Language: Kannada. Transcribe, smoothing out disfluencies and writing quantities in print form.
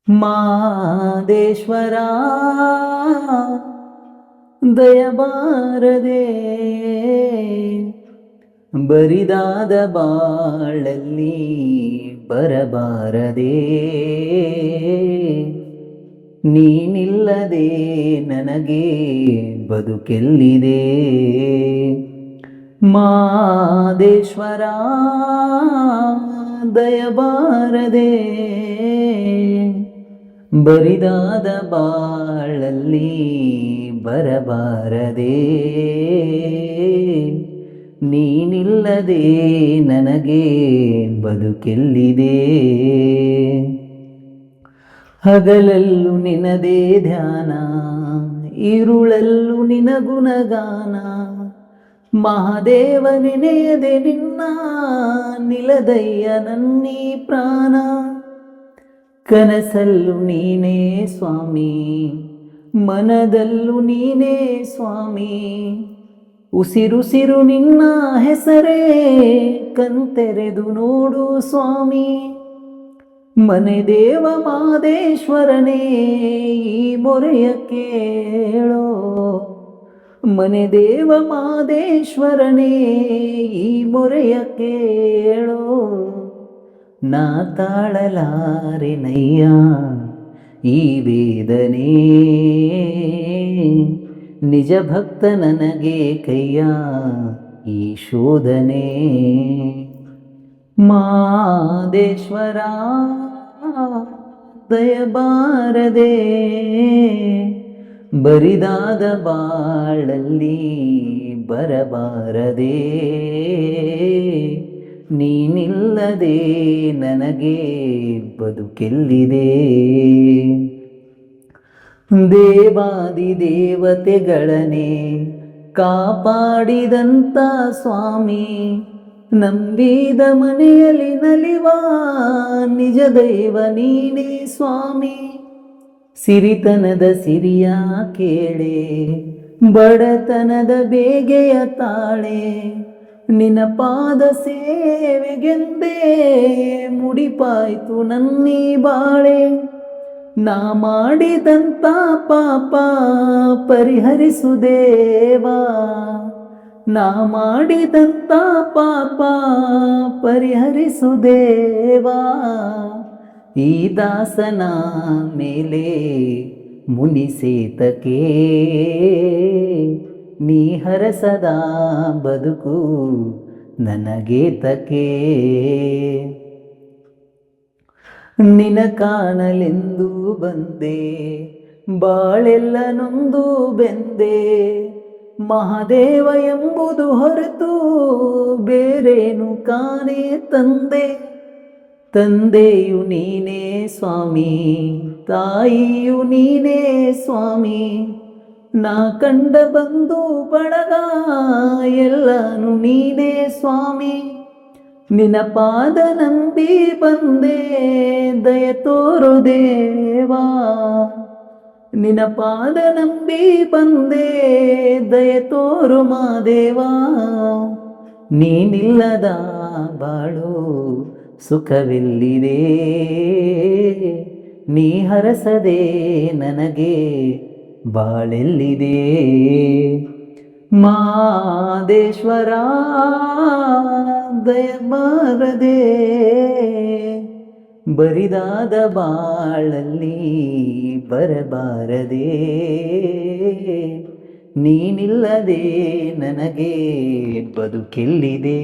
ಮಾದೇಶ್ವರ ದಯಬಾರದೆ ಬರಿದಾದ ಬಾಳಲ್ಲಿ ಬರಬಾರದೆ ನೀನಿಲ್ಲದೆ ನನಗೆ ಬದುಕೆಲ್ಲಿದೆ. ಮಾದೇಶ್ವರ ದಯಬಾರದೆ ಬರಿದಾದ ಬಾಳಲ್ಲಿ ಬರಬಾರದೆ ನೀನಿಲ್ಲದೆ ನನಗೆ ಬದುಕೆಲ್ಲಿದೆ. ಹಗಲಲ್ಲೂ ನಿನದೇ ಧ್ಯಾನ, ಇರುಳಲ್ಲೂ ನಿನ ಗುಣಗಾನ. ಮಹಾದೇವ ನೆನೆಯದೆ ನಿನ್ನ ನಿಲದಯ್ಯ ನನ್ನೀ ಪ್ರಾಣ. ಕನಸಲ್ಲೂ ನೀನೇ ಸ್ವಾಮಿ, ಮನದಲ್ಲೂ ನೀನೇ ಸ್ವಾಮಿ. ಉಸಿರುಸಿರು ನಿನ್ನ ಹೆಸರೇ, ಕಣ್ತೆರೆದು ನೋಡು ಸ್ವಾಮಿ. ಮನೆ ದೇವ ಮಾದೇಶ್ವರನೇ ಈ ಮೊರೆಯ ಕೇಳೋ. ಮನೆ ದೇವ ಮಾದೇಶ್ವರನೇ ಈ ಮೊರೆಯ ಕೇಳೋ. ನಾ ತಾಳಲಾರೆನಯ್ಯ ಈ ವೇದನೆ, ನಿಜ ಭಕ್ತ ನನಗೆ ಕೈಯ ಈ ಶೋಧನೆ. ಮಾದೇಶ್ವರ ದಯಬಾರದೆ ಬರಿದಾದ ಬಾಳಲ್ಲಿ ಬರಬಾರದೆ ನೀನಿಲ್ಲದೆ ನನಗೆ ಬದುಕೆಲ್ಲಿದೆ. ದೇವಾದಿ ದೇವತೆಗಳನ್ನೇ ಕಾಪಾಡಿದಂಥ ಸ್ವಾಮಿ, ನಂಬಿದ ಮನೆಯಲ್ಲಿ ನಲಿವ ನಿಜ ದೈವ ನೀನೇ ಸ್ವಾಮಿ. ಸಿರಿತನದ ಸಿರಿಯ ಕೇಳೆ, ಬಡತನದ ಬೇಗೆಯ ತಾಳೆ. ನಿನ್ನ ಪಾದ ಸೇವೆಗೆಂದೇ ಮುಡಿಪಾಯ್ತು ನನ್ನೀ ಬಾಳೆ. ನಾ ಮಾಡಿದಂಥ ಪಾಪ ಪರಿಹರಿಸು ದೇವಾ, ನಾ ಮಾಡಿದಂಥ ಪಾಪ ಪರಿಹರಿಸು ದೇವಾ. ಈ ದಾಸನ ಮೇಲೆ ಮುನಿಸೇತಕ್ಕೆ ನೀ ಹರಸದ ಬದುಕು ನನಗೇತಕ್ಕೆ. ನಿನ ಕಾಣಲೆಂದು ಬಂದೆ, ಬಾಳೆಲ್ಲ ನೊಂದು ಬೆಂದೆ. ಮಹಾದೇವ ಎಂಬುದು ಹೊರತು ಬೇರೇನು ಕಾಣೆ ತಂದೆ. ತಂದೆಯು ನೀನೇ ಸ್ವಾಮಿ, ತಾಯಿಯು ನೀನೇ ಸ್ವಾಮಿ. ನಾ ಕಂಡ ಬಂಧು ಬಳಗ ಎಲ್ಲಾನು ನೀನೇ ಸ್ವಾಮಿ. ನಿನ್ನ ಪಾದ ನಂಬಿ ಬಂದೆ, ದಯ ತೋರು ದೇವಾ. ನಿನ್ನ ಪಾದ ನಂಬಿ ಬಂದೆ, ದಯ ತೋರು ಮಾದೇವಾ. ನೀನಿಲ್ಲದ ಬಾಳು ಸುಖವೆಲ್ಲಿದೆ, ನೀ ಹರಸದೆ ನನಗೆ ಬಾಳೆಲ್ಲಿದೆ. ಮಾದೇಶ್ವರ ದಯಬಾರದೆ ಬರಿದಾದ ಬಾಳಲ್ಲಿ ಬರಬಾರದೆ ನೀನಿಲ್ಲದೆ ನನಗೆ ಬದುಕೆಲ್ಲಿದೆ.